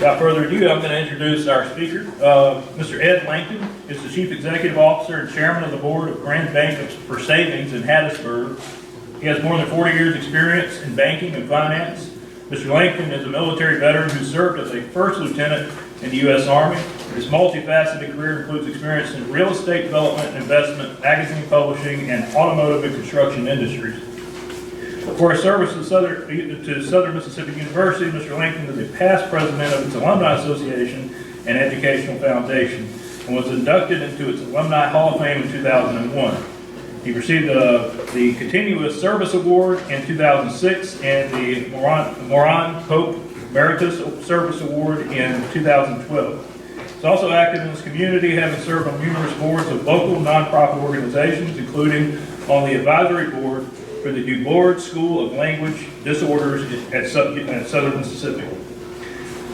Without further ado, I'm going to introduce our speaker. Mr. Ed Langton is the Chief Executive Officer and Chairman of the Board of Grand Bank for Savings in Hattiesburg. He has more than 40 years experience in banking and finance. Mr. Langton is a military veteran who served as a first lieutenant in the U.S. Army. His multifaceted career includes experience in real estate development, investment, magazine publishing, and automotive and construction industries. For his service to Southern Mississippi University, Mr. Langton is a past president of its Alumni Association and Educational Foundation and was inducted into its Alumni Hall of Fame in 2001. He received the Continuous Service Award in 2006 and the Moran Pope Meritus Service Award in 2012. He's also active in his community, having served on numerous boards of local nonprofit organizations, including on the advisory board for the Du Bois School of Language Disorders at Southern Mississippi.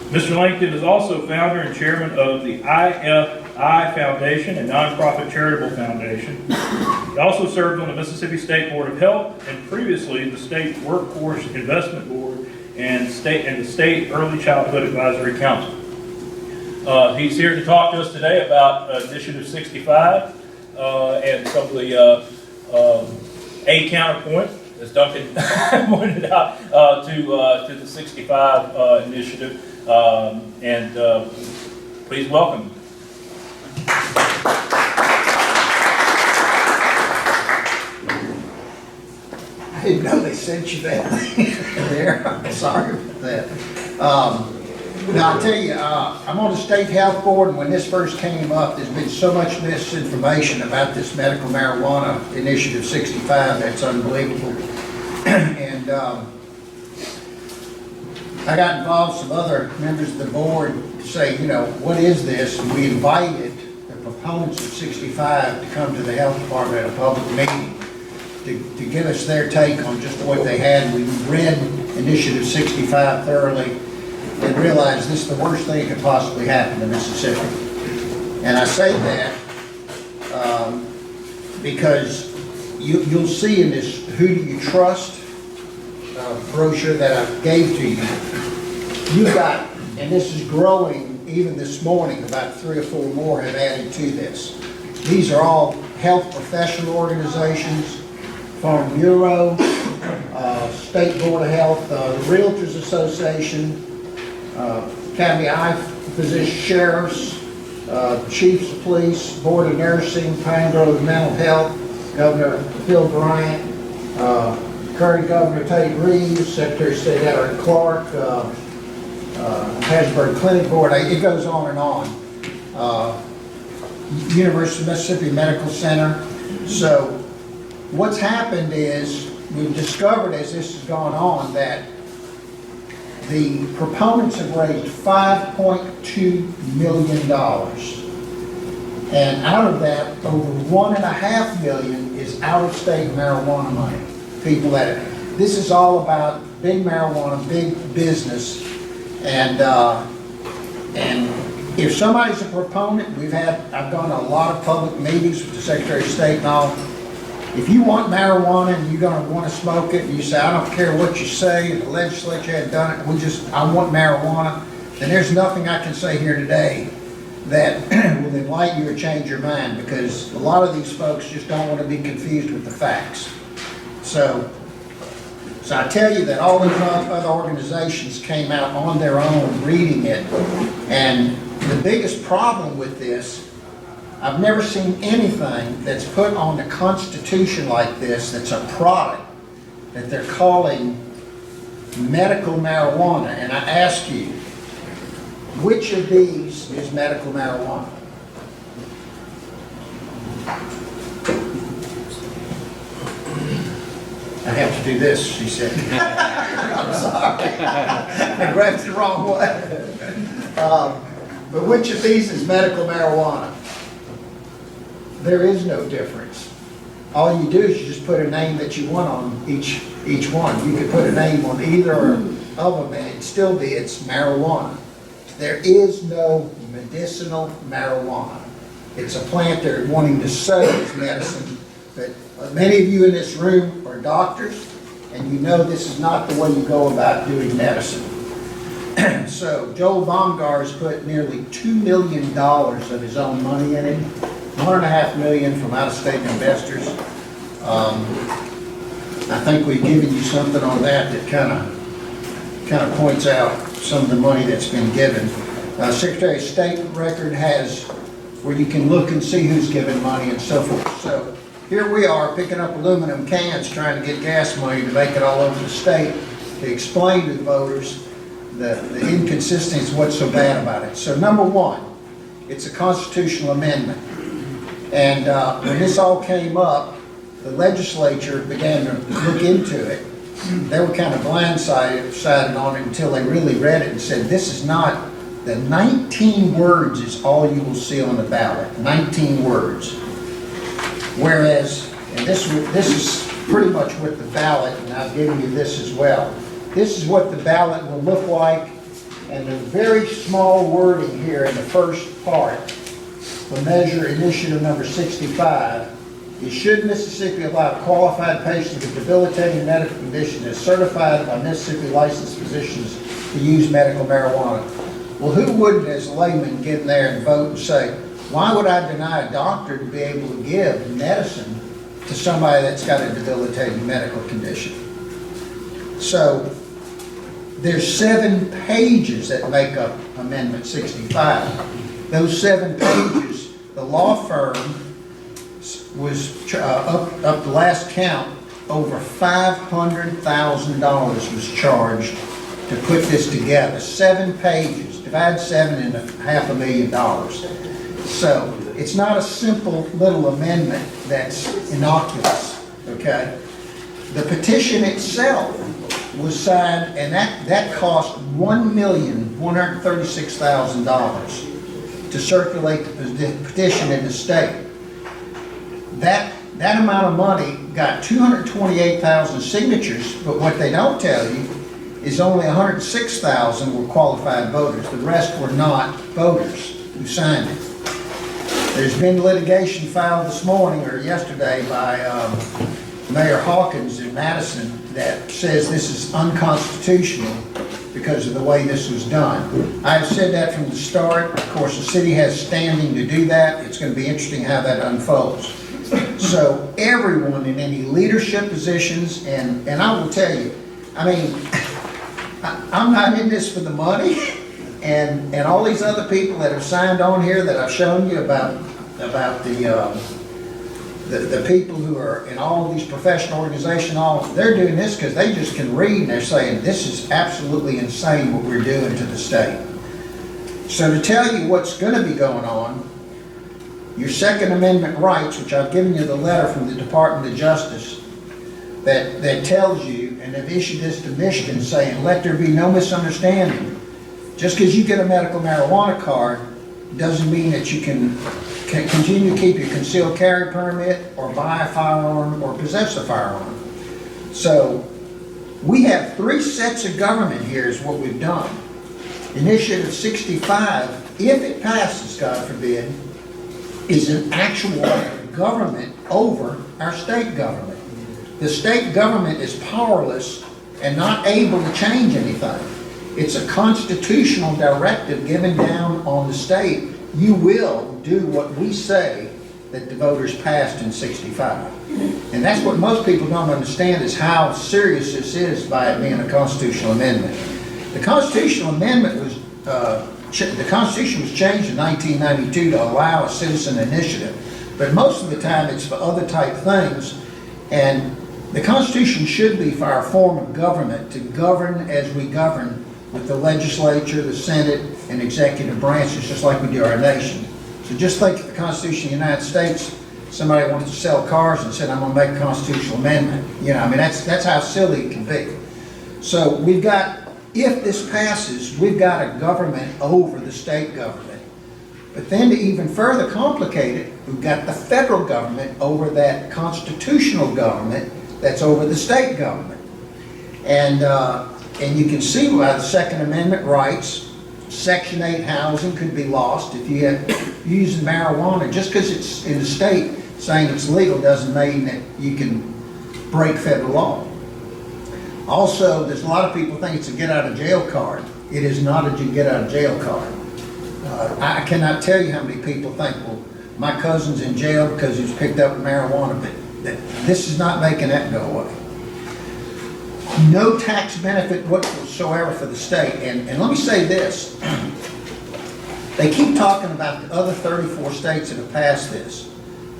Mr. Langton is also founder and chairman of the IFI Foundation, a nonprofit charitable foundation. He also served on the Mississippi State Board of Health and previously the State Workforce Investment Board and the State Early Childhood Advisory Council. He's here to talk to us today about Initiative 65 and some of the a counterpoint, as Duncan pointed out, to the 65 initiative. Please welcome. I didn't know they sent you that there. I'm sorry about that. Now, I'll tell you, I'm on the State Health Board, and when this first came up, there's been so much misinformation about this medical marijuana Initiative 65, that's unbelievable. And I got involved with some other members of the board to say, you know, what is this? And we invited the proponents of 65 to come to the health department at a public meeting to give us their take on just what they had. We read Initiative 65 thoroughly and realized this is the worst thing that could possibly happen to Mississippi. And I say that because you'll see in this Who Do You Trust brochure that I gave to you, you've got, and this is growing even this morning, about 3 or 4 more have added to this. These are all health professional organizations, Farm Bureau, State Board of Health, the Realtors Association, County Eye Physician Sheriffs, Chiefs of Police, Board of Nursing, Pine Grove Mental Health, Governor Phil Bryant, current Governor Tate Reeves, Secretary of State Howard Clark, Hattiesburg Clinic Board, it goes on and on. University of Mississippi Medical Center. So what's happened is we've discovered as this has gone on that the proponents have raised $5.2 million. And out of that, over $1.5 million is out-of-state marijuana money. People that, this is all about big marijuana, big business. And if somebody's a proponent, I've gone to a lot of public meetings with the Secretary of State and all. If you want marijuana and you're going to want to smoke it, and you say, I don't care what you say, and the legislature had done it, I want marijuana, then there's nothing I can say here today that will enlighten you or change your mind, because a lot of these folks just don't want to be confused with the facts. So I tell you that all these other organizations came out on their own reading it, and the biggest problem with this, I've never seen anything that's put on the Constitution like this that's a product that they're calling medical marijuana. And I ask you, which of these is medical marijuana? I have to do this, she said. I'm sorry. I grabbed the wrong way. But which of these is medical marijuana? There is no difference. All you do is you just put a name that you want on each one. You could put a name on either of them and it'd still be, it's marijuana. There is no medicinal marijuana. It's a plant they're wanting to sell as medicine, but many of you in this room are doctors, and you know this is not the way you go about doing medicine. So Joel Baumgart's put nearly $2 million of his own money in it, $1.5 million from out-of-state investors. I think we've given you something on that that kind of points out some of the money that's been given. Secretary of State record has where you can look and see who's given money and so forth. So here we are picking up aluminum cans trying to get gas money to make it all over the state to explain to the voters the inconsistencies, what's so bad about it. So number one, it's a constitutional amendment. And when this all came up, the legislature began to look into it. They were kind of blindsided on it until they really read it and said, this is not, the 19 words is all you will see on the ballot, 19 words. Whereas, and this is pretty much what the ballot, and I've given you this as well. This is what the ballot will look like, and the very small wording here in the first part for measure initiative number 65 is, should Mississippi allow qualified patients with debilitating medical condition as certified by Mississippi licensed physicians to use medical marijuana? Well, who wouldn't, as a layman, get in there and vote and say, why would I deny a doctor to be able to give medicine to somebody that's got a debilitating medical condition? So there's 7 pages that make up Amendment 65. Those 7 pages, the law firm was up the last count, over $500,000 was charged to put this together. 7 pages, divide 7 into $500,000. So it's not a simple little amendment that's innocuous, okay? The petition itself was signed, and that cost $1,136,000 to circulate the petition in the state. That amount of money got 228,000 signatures, but what they don't tell you is only 106,000 were qualified voters. The rest were not voters who signed it. There's been litigation filed this morning or yesterday by Mayor Hawkins in Madison that says this is unconstitutional because of the way this was done. I've said that from the start. Of course, the city has standing to do that. It's going to be interesting how that unfolds. So everyone in any leadership positions, and I will tell you, I mean, I'm not in this for the money, and all these other people that have signed on here that I've shown you about the people who are in all of these professional organizations, they're doing this because they just can read, and they're saying this is absolutely insane what we're doing to the state. So to tell you what's going to be going on, your Second Amendment rights, which I've given you the letter from the Department of Justice that tells you, and have issued this to Michigan saying, let there be no misunderstanding. Just because you get a medical marijuana card doesn't mean that you can continue to keep your concealed carry permit or buy a firearm or possess a firearm. So we have 3 sets of government here is what we've done. Initiative 65, if it passes, God forbid, is an actual government over our state government. The state government is powerless and not able to change anything. It's a constitutional directive given down on the state. You will do what we say that the voters passed in 65. And that's what most people don't understand, is how serious this is by it being a constitutional amendment. The constitutional amendment was, the Constitution was changed in 1992 to allow a citizen initiative. But most of the time it's for other type things. And the Constitution should be for our form of government, to govern as we govern with the legislature, the Senate, and executive branches, just like we do our nation. So just think of the Constitution of the United States, somebody wanted to sell cars and said, I'm going to make a constitutional amendment. You know, I mean, that's how silly it can be. So we've got, if this passes, we've got a government over the state government. But then to even further complicate it, we've got the federal government over that constitutional government that's over the state government. And you can see why the Second Amendment rights, Section 8 housing could be lost if you're using marijuana. Just because it's in the state saying it's legal doesn't mean that you can break federal law. Also, there's a lot of people think it's a get out of jail card. It is not a get out of jail card. I cannot tell you how many people think, well, my cousin's in jail because he's picked up marijuana, but this is not making that go away. No tax benefit whatsoever for the state. And let me say this. They keep talking about the other 34 states that have passed this.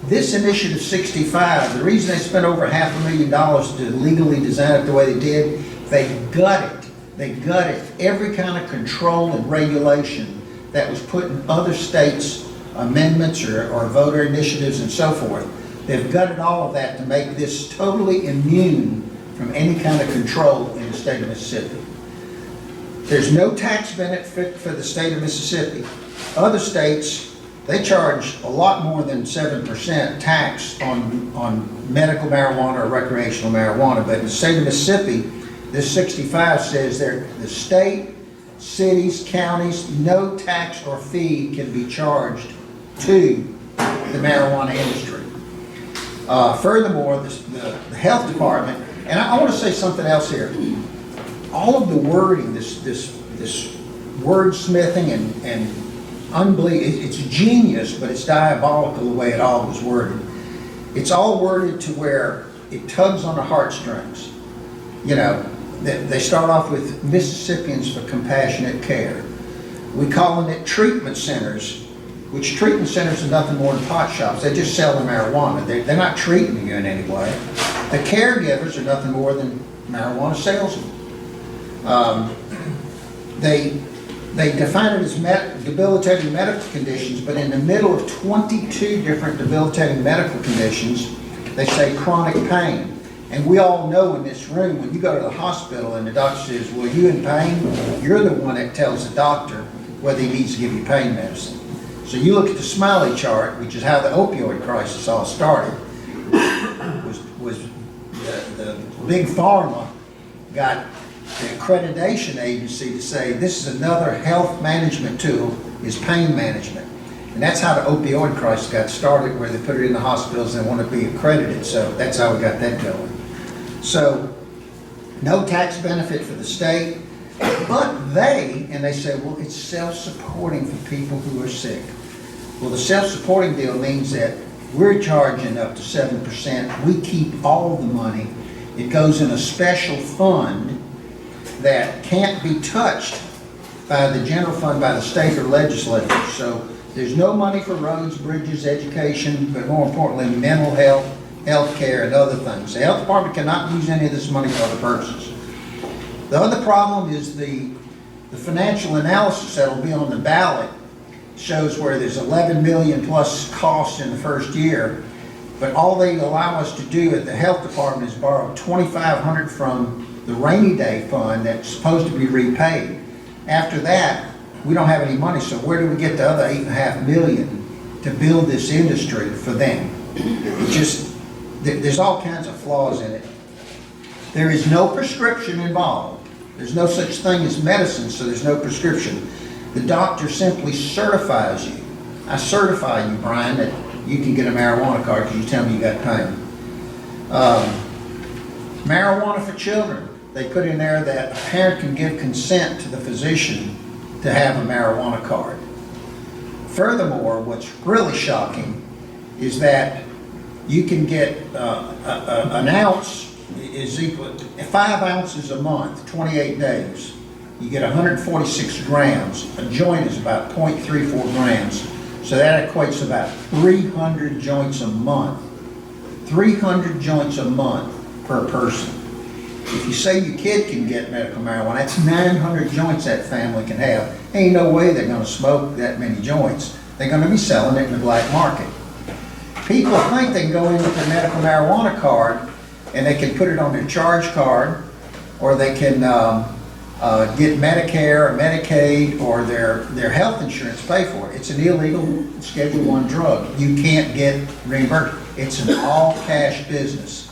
This Initiative 65, the reason they spent over $500,000 to legally design it the way they did, they gutted every kind of control and regulation that was put in other states' amendments or voter initiatives and so forth. They've gutted all of that to make this totally immune from any kind of control in the state of Mississippi. There's no tax benefit for the state of Mississippi. Other states, they charge a lot more than 7% tax on medical marijuana or recreational marijuana, but in the state of Mississippi, this 65 says the state, cities, counties, no tax or fee can be charged to the marijuana industry. Furthermore, the health department, and I want to say something else here. All of the wording, this wordsmithing and unbelievable, it's genius, but it's diabolical the way it all was worded. It's all worded to where it tugs on the heartstrings. You know, they start off with Mississippians for Compassionate Care. We calling it treatment centers, which treatment centers are nothing more than pot shops. They just sell the marijuana. They're not treating you in any way. The caregivers are nothing more than marijuana salesmen. They define it as debilitating medical conditions, but in the middle of 22 different debilitating medical conditions, they say chronic pain. And we all know in this room, when you go to the hospital and the doctor says, well, you in pain? You're the one that tells the doctor whether he needs to give you pain medicine. So you look at the Smiley chart, which is how the opioid crisis all started, was the big pharma got the accreditation agency to say this is another health management tool, is pain management. And that's how the opioid crisis got started, where they put it in the hospitals and want to be accredited. So that's how we got that going. So no tax benefit for the state, but they say, well, it's self-supporting for people who are sick. Well, the self-supporting deal means that we're charging up to 7%. We keep all the money. It goes in a special fund that can't be touched by the general fund, by the state or legislature. So there's no money for roads, bridges, education, but more importantly, mental health, health care, and other things. The health department cannot use any of this money for other purposes. The other problem is the financial analysis that will be on the ballot shows where there's 11 million plus costs in the first year, but all they allow us to do at the health department is borrow $2,500 from the rainy day fund that's supposed to be repaid. After that, we don't have any money, so where do we get the other $8.5 million to build this industry for them? There's all kinds of flaws in it. There is no prescription involved. There's no such thing as medicine, so there's no prescription. The doctor simply certifies you. I certify you, Brian, that you can get a marijuana card because you tell me you got pain. Marijuana for children. They put in there that a parent can give consent to the physician to have a marijuana card. Furthermore, what's really shocking is that you can get an ounce is equal to 5 ounces a month, 28 days. You get 146 grams. A joint is about 0.34 grams. So that equates to about 300 joints a month. 300 joints a month per person. If you say your kid can get medical marijuana, that's 900 joints that family can have. Ain't no way they're going to smoke that many joints. They're going to be selling it in the black market. People think they can go in with their medical marijuana card and they can put it on their charge card, or they can get Medicare or Medicaid or their health insurance pay for it. It's an illegal Schedule I drug. You can't get reimbursed. It's an all-cash business.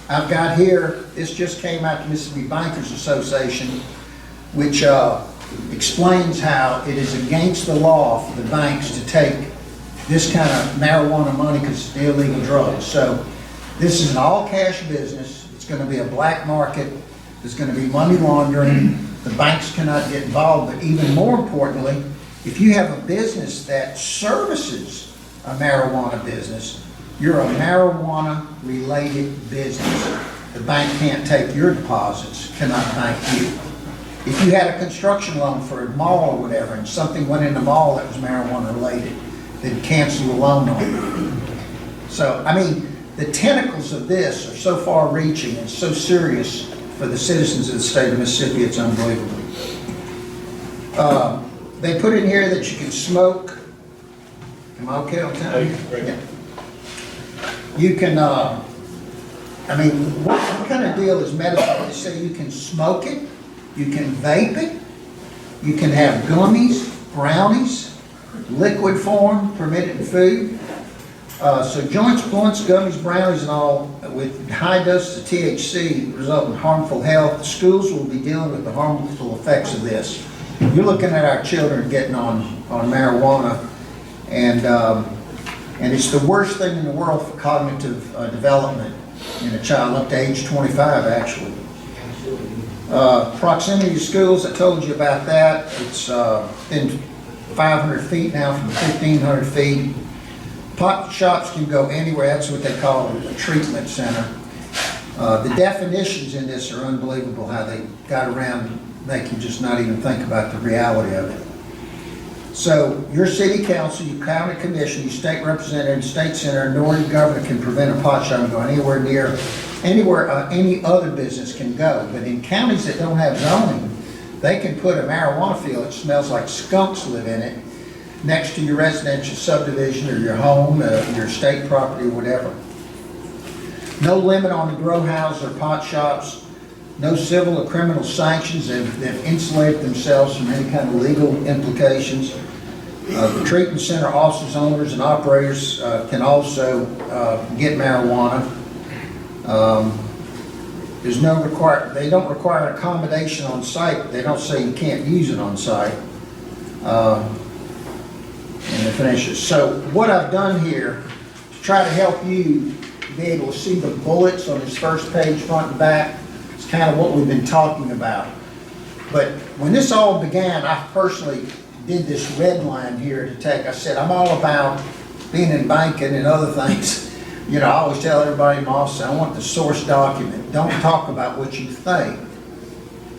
I've got here, this just came out to Mississippi Bankers Association, which explains how it is against the law for the banks to take this kind of marijuana money because it's an illegal drug. So this is an all-cash business. It's going to be a black market. There's going to be money laundering. The banks cannot get involved, but even more importantly, if you have a business that services a marijuana business, you're a marijuana-related business. The bank can't take your deposits, cannot bank you. If you had a construction loan for a mall or whatever, and something went in the mall that was marijuana-related, they'd cancel the loan on you. So, I mean, the tentacles of this are so far-reaching and so serious for the citizens of the state of Mississippi, it's unbelievable. They put in here that you can smoke. Am I okay on time? Yeah. You can, I mean, what kind of deal is medicine? They say you can smoke it, you can vape it, you can have gummies, brownies, liquid form, permitted food. So joints, blunts, gummies, brownies, and all with high doses of THC result in harmful health. Schools will be dealing with the harmful effects of this. You're looking at our children getting on marijuana, and it's the worst thing in the world for cognitive development in a child up to age 25, actually. Proximity to schools, I told you about that. It's been 500 feet now from 1,500 feet. Pot shops can go anywhere. That's what they call a treatment center. The definitions in this are unbelievable, how they got around, make you just not even think about the reality of it. So your city council, your county commission, your state representative, state senator, nor your governor can prevent a pot shop from going anywhere near, anywhere any other business can go. But in counties that don't have zoning, they can put a marijuana field that smells like skunks live in it next to your residential subdivision or your home, your state property, or whatever. No limit on the grow houses or pot shops. No civil or criminal sanctions. They've insulated themselves from any kind of legal implications. The treatment center officers, owners, and operators can also get marijuana. There's no they don't require accommodation on site. They don't say you can't use it on site. And they finish it. So what I've done here to try to help you be able to see the bullets on this first page, front and back, is kind of what we've been talking about. But when this all began, I personally did this red line here to take. I said, I'm all about being in banking and other things. You know, I always tell everybody in my office, I want the source document. Don't talk about what you think.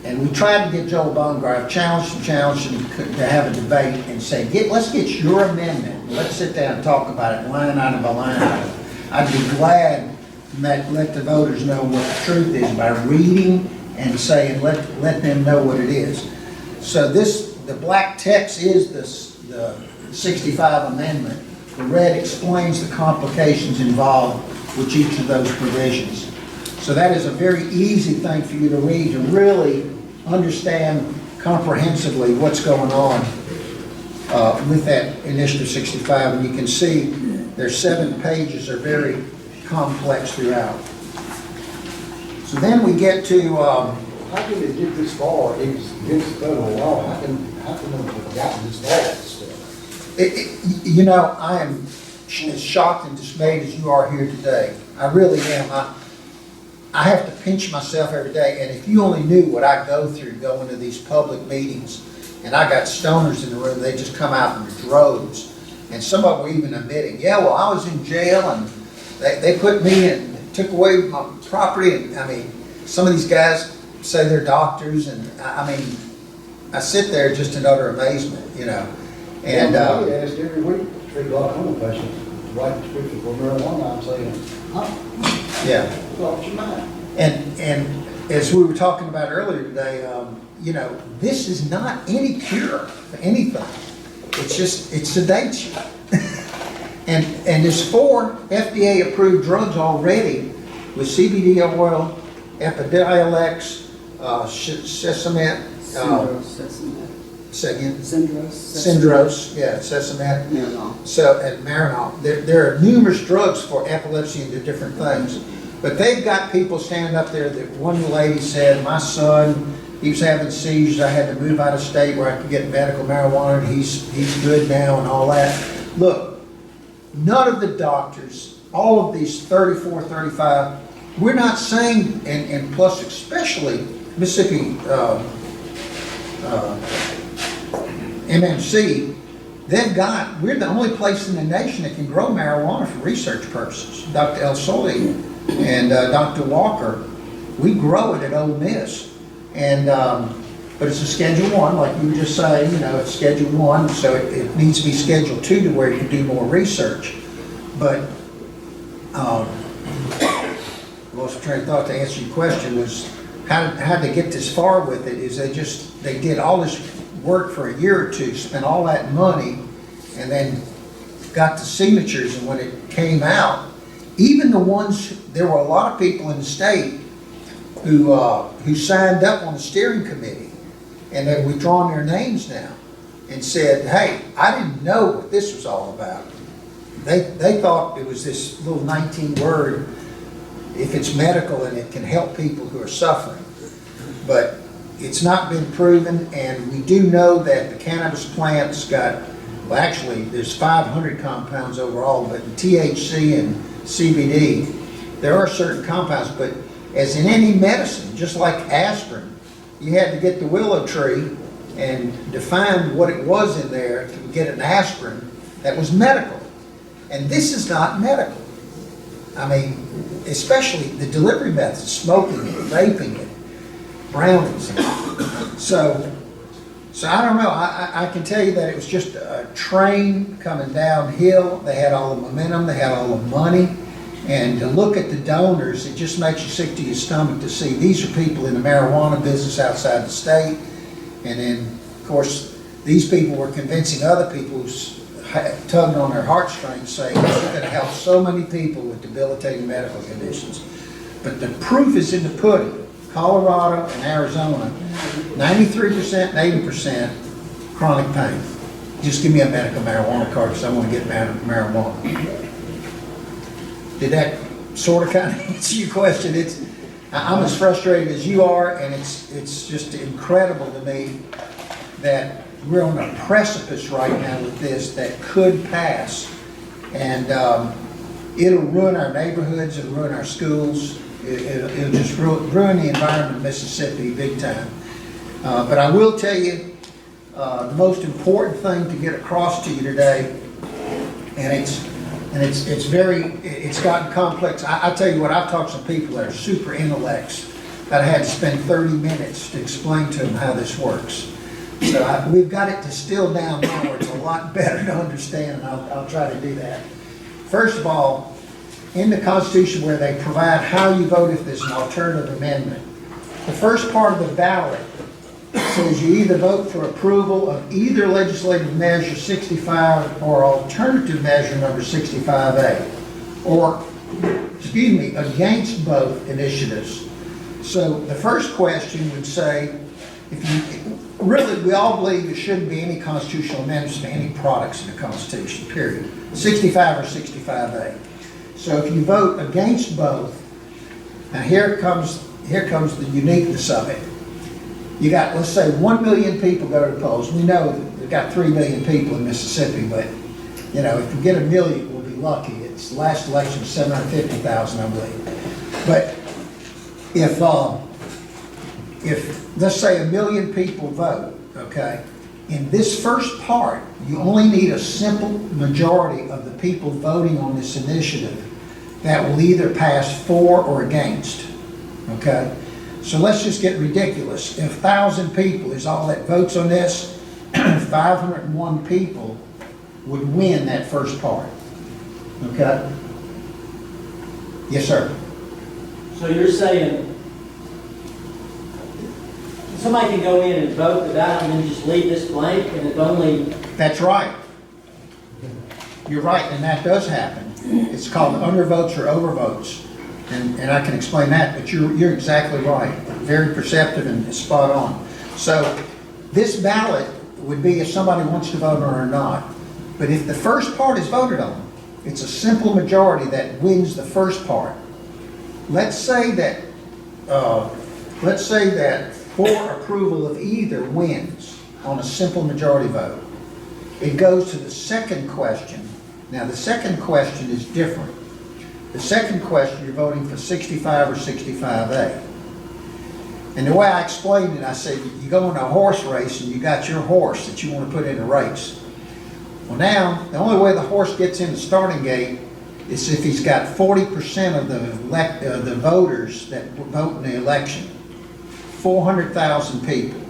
And we tried to get Joel Bongar, challenged him to have a debate and say, let's get your amendment. Let's sit down and talk about it line item by line item. I'd be glad to let the voters know what the truth is by reading and saying, let them know what it is. So the black text is the 65 amendment. The red explains the complications involved with each of those provisions. So that is a very easy thing for you to read to really understand comprehensively what's going on with that Initiative 65. And you can see their 7 pages are very complex throughout. So then we get to... how can they get this far against federal law? How can they have gotten this far still? You know, I am as shocked and dismayed as you are here today. I really am. I have to pinch myself every day, and if you only knew what I go through going to these public meetings, and I got stoners in the room, they just come out in droves, and some of them were even admitting, yeah, well, I was in jail, and they put me in, took away my property, and I mean, some of these guys say they're doctors, and I mean, I sit there just in utter amazement, you know. And I asked every week, treat glaucoma patients, write prescription for marijuana. I'm saying, huh? Yeah. What's your mind? And as we were talking about earlier today, you know, this is not any cure for anything. It's just, it sedates you. and there's 4 FDA-approved drugs already with CBD oil, Epidiolex, Sesamet, Syndrose, yeah, Sesamet, and Marinol. There are numerous drugs for epilepsy and different things, but they've got people standing up there. That one lady said, my son, he was having seizures. I had to move out of state where I could get medical marijuana. And he's good now and all that. Look, none of the doctors, all of these 34, 35, we're not saying, and plus especially Mississippi MMC, we're the only place in the nation that can grow marijuana for research purposes. Dr. El Soy and Dr. Walker, we grow it at Ole Miss. And, but it's a Schedule 1, like you were just saying, it's Schedule 1, so it needs to be Schedule 2 to where you can do more research. But, lost train of thought to answer your question was, how they get this far with it is they did all this work for a year or two, spent all that money, and then got the signatures, and when it came out, even there were a lot of people in the state who signed up on the steering committee, and they've withdrawn their names now, and said, hey, I didn't know what this was all about. They thought it was this little 19-word, if it's medical and it can help people who are suffering. But it's not been proven, and we do know that the cannabis plant's got, well, actually, there's 500 compounds overall, but in THC and CBD, there are certain compounds, but as in any medicine, just like aspirin, you had to get the willow tree and define what it was in there to get an aspirin that was medical. And this is not medical. I mean, especially the delivery methods, smoking it, vaping it, brownings. So I don't know. I can tell you that it was just a train coming downhill. They had all the momentum. They had all the money. And to look at the donors, it just makes you sick to your stomach to see these are people in the marijuana business outside the state. And then, of course, these people were convincing other people who's tugging on their heartstrings, saying this is going to help so many people with debilitating medical conditions. But the proof is in the pudding. Colorado and Arizona, 93% and 80% chronic pain. Just give me a medical marijuana card because I want to get marijuana. Did that sort of kind of answer your question? I'm as frustrated as you are, and it's just incredible to me that we're on a precipice right now with this that could pass, and it'll ruin our neighborhoods, it'll ruin our schools, it'll just ruin the environment of Mississippi big time. But I will tell you the most important thing to get across to you today, and it's gotten complex. I tell you what, I've talked to some people that are super intellects that I had to spend 30 minutes to explain to them how this works. So we've got it distilled down now where it's a lot better to understand, and I'll try to do that. First of all, in the Constitution where they provide how you vote if there's an alternative amendment, the first part of the ballot says you either vote for approval of either legislative measure 65 or alternative measure number 65A, or, against both initiatives. So the first question would say, really, we all believe there shouldn't be any constitutional amendments to any products in the Constitution, period. 65 or 65A. So if you vote against both, now here comes the uniqueness of it. You got, let's say, 1 million people go to the polls. We know that we've got 3 million people in Mississippi, but if we get 1 million, we'll be lucky. It's the last election was 750,000, I believe. But if let's say 1 million people vote, okay, in this first part, you only need a simple majority of the people voting on this initiative that will either pass for or against, okay? So let's just get ridiculous. If 1,000 people is all that votes on this, 501 people would win that first part, okay? Yes, sir. So you're saying somebody can go in and vote the ballot and then just leave this blank, and if only... That's right. You're right, and that does happen. It's called undervotes or overvotes, and I can explain that, but you're exactly right. Very perceptive and spot on. So this ballot would be if somebody wants to vote on it or not. But if the first part is voted on, it's a simple majority that wins the first part. Let's say that for approval of either wins on a simple majority vote. It goes to the second question. Now the second question is different. The second question, you're voting for 65 or 65A. And the way I explained it, I said, you go in a horse race and you got your horse that you want to put in a race. Well, now, the only way the horse gets in the starting gate is if he's got 40% of the voters that vote in the election. 400,000 people.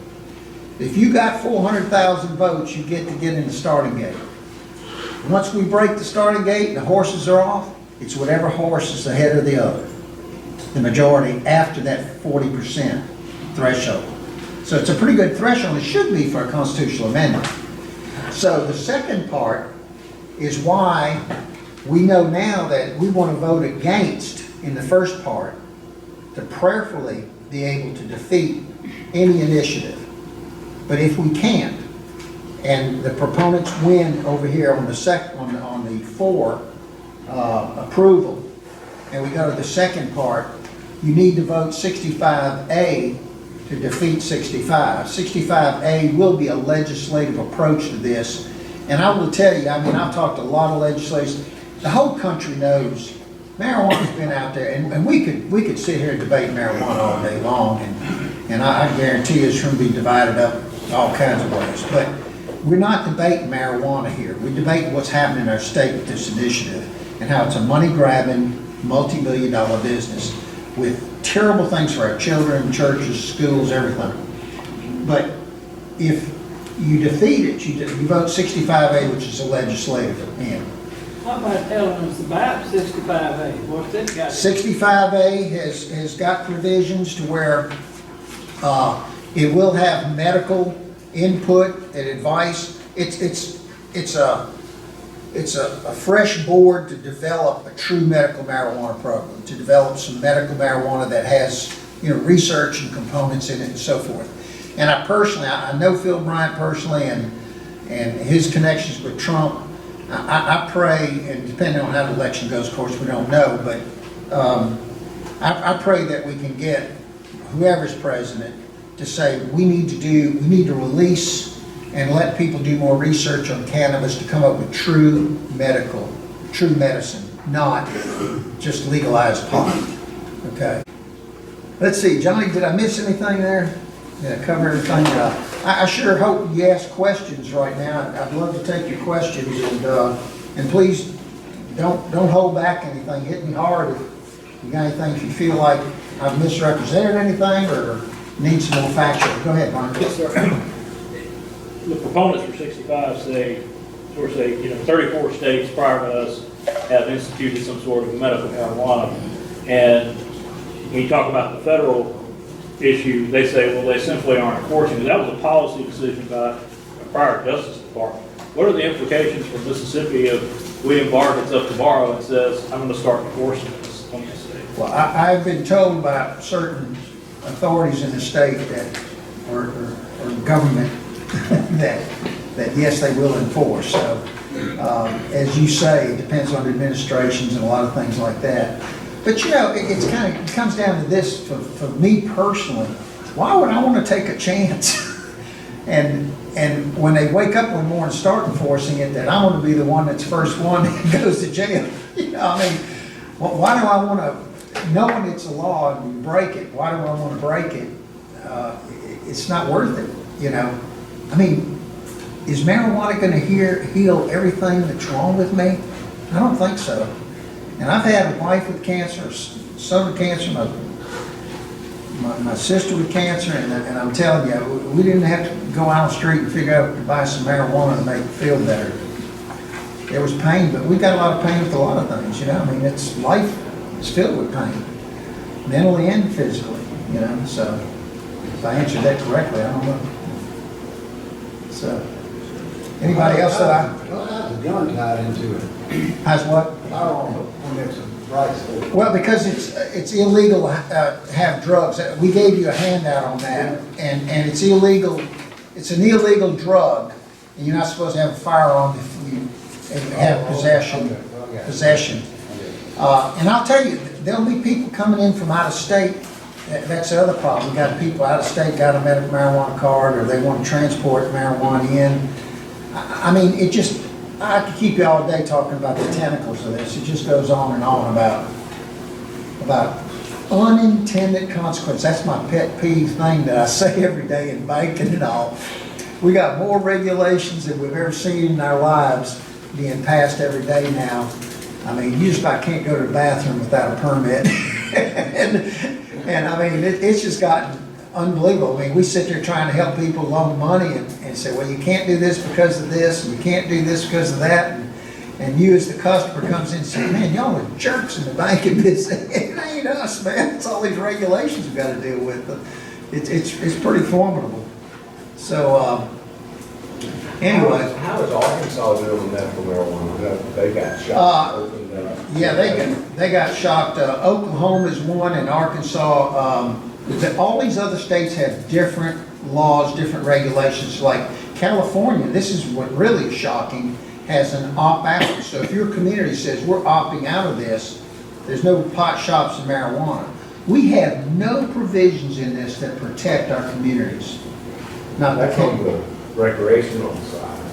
If you got 400,000 votes, you get in the starting gate. Once we break the starting gate and the horses are off, it's whatever horse is ahead of the other. The majority after that 40% threshold. So it's a pretty good threshold. It should be for a constitutional amendment. So the second part is why we know now that we want to vote against in the first part to prayerfully be able to defeat any initiative. But if we can't, and the proponents win over here on the for approval, and we go to the second part, you need to vote 65A to defeat 65. 65A will be a legislative approach to this. And I will tell you, I mean, I've talked to a lot of legislators. The whole country knows marijuana's been out there, and we could sit here and debate marijuana all day long, and I guarantee it's going to be divided up all kinds of ways. But we're not debating marijuana here. We're debating what's happening in our state with this initiative and how it's a money-grabbing, multi-million-dollar business with terrible things for our children, churches, schools, everything. But if you defeat it, you vote 65A, which is a legislative end. How about telling us about 65A? What's that got? 65A has got provisions to where it will have medical input and advice. It's a fresh board to develop a true medical marijuana program, to develop some medical marijuana that has, you know, research and components in it and so forth. And I know Phil Bryant personally and his connections with Trump. I pray, and depending on how the election goes, of course, we don't know, but I pray that we can get whoever's president to say we need to release and let people do more research on cannabis to come up with true medicine, not just legalized pot. Okay. Let's see, Johnny, did I miss anything there? Did I cover everything? I sure hope you ask questions right now. I'd love to take your questions, and please don't hold back anything. Hit me hard if you got anything, if you feel like I've misrepresented anything or need some more factual. Go ahead, Brian. Yes, sir. The proponents for 65 say, 34 states prior to us have instituted some sort of medical marijuana. And when you talk about the federal issue, they say, well, they simply aren't enforcing it. That was a policy decision by a prior Justice Department. What are the implications for Mississippi if William Barr gets up tomorrow and says, I'm going to start enforcing this on the state? Well, I've been told by certain authorities in the state that, or government, that yes, they will enforce. So, as you say, it depends on administrations and a lot of things like that. But you know, it comes down to this for me personally. Why would I want to take a chance? and when they wake up one morning and start enforcing it, that I want to be the one that's first one that goes to jail. You know, I mean, why do I want to, knowing it's a law and we break it, why do I want to break it? It's not worth it, you know. I mean, is marijuana going to heal everything that's wrong with me? I don't think so. And I've had a wife with cancer, son with cancer, my sister with cancer, and I'm telling you, we didn't have to go out on the street and figure out to buy some marijuana to make it feel better. There was pain, but we got a lot of pain with a lot of things, you know. I mean, life is filled with pain, mentally and physically, you know. So if I answered that correctly, I don't know. So anybody else that How's the gun tied into it? has what? I don't know, when there's a rights. Well, because it's illegal to have drugs. We gave you a handout on that, and it's illegal. It's an illegal drug, and you're not supposed to have a firearm if you have possession. And I'll tell you, there'll be people coming in from out of state. That's the other problem. We got people out of state got a medical marijuana card, or they want to transport marijuana in. I mean, I could keep you all day talking about the tentacles of this. It just goes on and on about unintended consequence. That's my pet peeve thing that I say every day in banking and all. We got more regulations than we've ever seen in our lives being passed every day now. I mean, you just about can't go to the bathroom without a permit. and I mean, it's just gotten unbelievable. I mean, we sit there trying to help people loan money and say, well, you can't do this because of this, and you can't do this because of that. And you as the customer comes in and say, man, y'all are jerks in the banking business. It ain't us, man. It's all these regulations we've got to deal with. But it's pretty formidable. So, anyway. How is Arkansas doing with medical marijuana? They got shot. Yeah, they got shocked. Oklahoma is one, and Arkansas. All these other states have different laws, different regulations. Like California, this is what really is shocking, has an opt-out. So if your community says we're opting out of this, there's no pot shops and marijuana. We have no provisions in this that protect our communities. Not That's on the recreational side.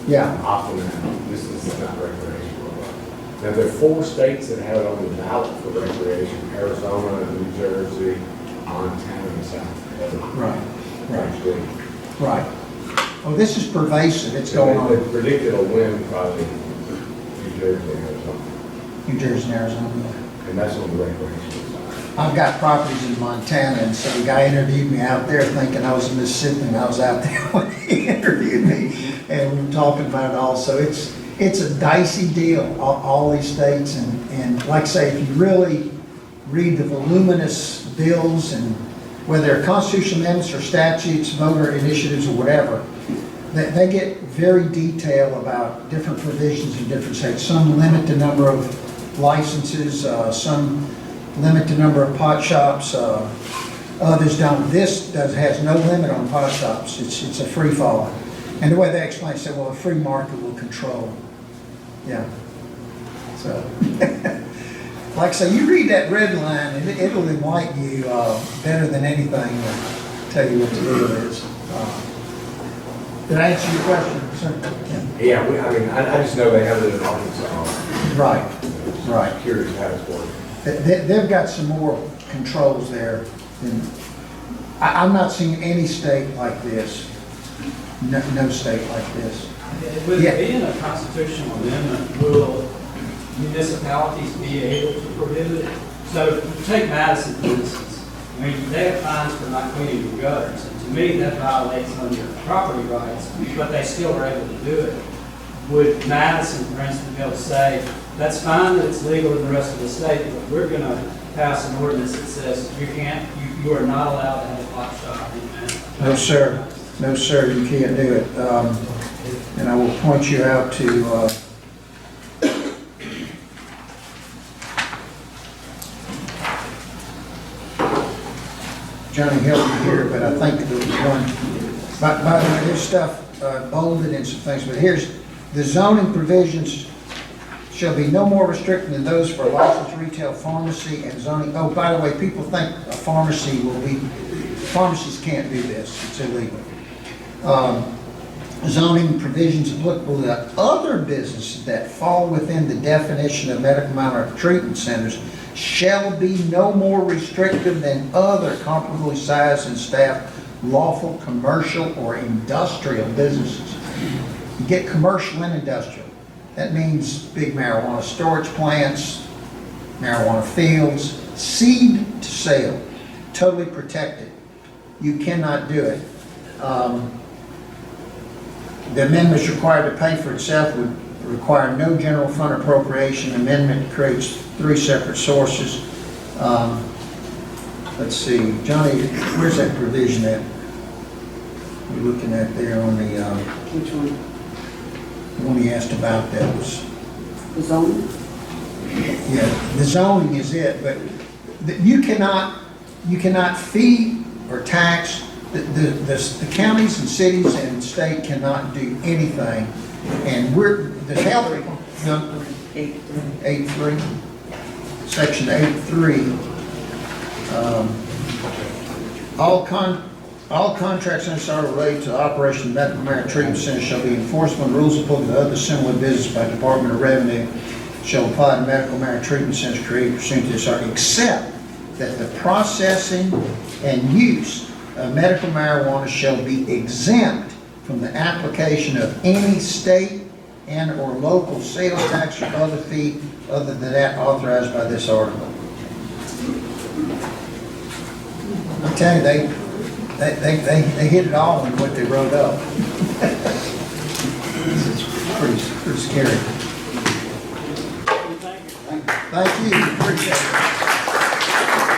Yeah. Opting out. This is not recreational. Now, there are 4 states that have it on the ballot for recreation: Arizona, New Jersey, Montana, and South Dakota. Right. Right. Oh, this is pervasive. It's going They on. predicted a win probably New Jersey and Arizona. New Jersey and Arizona. And that's on the recreational side. I've got properties in Montana, and so the guy interviewed me out there thinking I was in Mississippi, and I was out there when he interviewed me, and we were talking about it all. So it's a dicey deal, all these states, and like I say, if you really read the voluminous bills, and whether they're constitutional amendments or statutes, voter initiatives or whatever, they get very detailed about different provisions in different states. Some limit the number of licenses, some limit the number of pot shops, others don't. This has no limit on pot shops. It's a free fall. And the way they explain it, say, well, a free market will control. Yeah. So, like I say, you read that red line, and it'll enlighten you better than anything to tell you what the deal is. Did I answer your question, sir? Yeah, I just know they have it in Arkansas. Right. Curious how it's working. They've got some more controls there. I'm not seeing any state like this. No state like this. With Yeah. it being a constitutional amendment, will municipalities be able to prohibit it? So take Madison, for instance. I mean, they have fines for not cleaning the gutters. And to me, that violates one of your property rights, but they still are able to do it. Would Madison, for instance, be able to say, that's fine that it's legal in the rest of the state, but we're going to pass an ordinance that says you are not allowed to have a pot shop in Madison? No, sir. No, sir, you can't do it. And I will point you out to Johnny helped me here, but I think there was one. By the way, there's stuff bolded and some things, but here's the zoning provisions shall be no more restricted than those for a licensed retail pharmacy and zoning. Oh, by the way, people think a pharmacy pharmacies can't do this. It's illegal. Zoning provisions applicable to other businesses that fall within the definition of medical marijuana treatment centers shall be no more restrictive than other comparably sized and staffed lawful commercial or industrial businesses. You get commercial and industrial. That means big marijuana storage plants, marijuana fields, seed to sale, totally protected. You cannot do it. The amendment is required to pay for itself, would require no general fund appropriation. Amendment creates 3 separate sources. Let's see, Johnny, where's that provision at? We're looking at there on the, Which one? the one he asked about, that was, The zoning? yeah, the zoning is it, but you cannot fee or tax. The counties and cities and state cannot do anything, and the health, 8.3, section 8.3, all contracts necessary related to operation of medical marijuana treatment centers shall be enforced when rules applicable to other similar business by Department of Revenue shall apply to medical marijuana treatment centers created pursuant to this article, except that the processing and use of medical marijuana shall be exempt from the application of any state and/or local sales tax or other fee other than that authorized by this article. I tell you, they hit it all in what they wrote up. It's pretty scary. Thank you, appreciate it.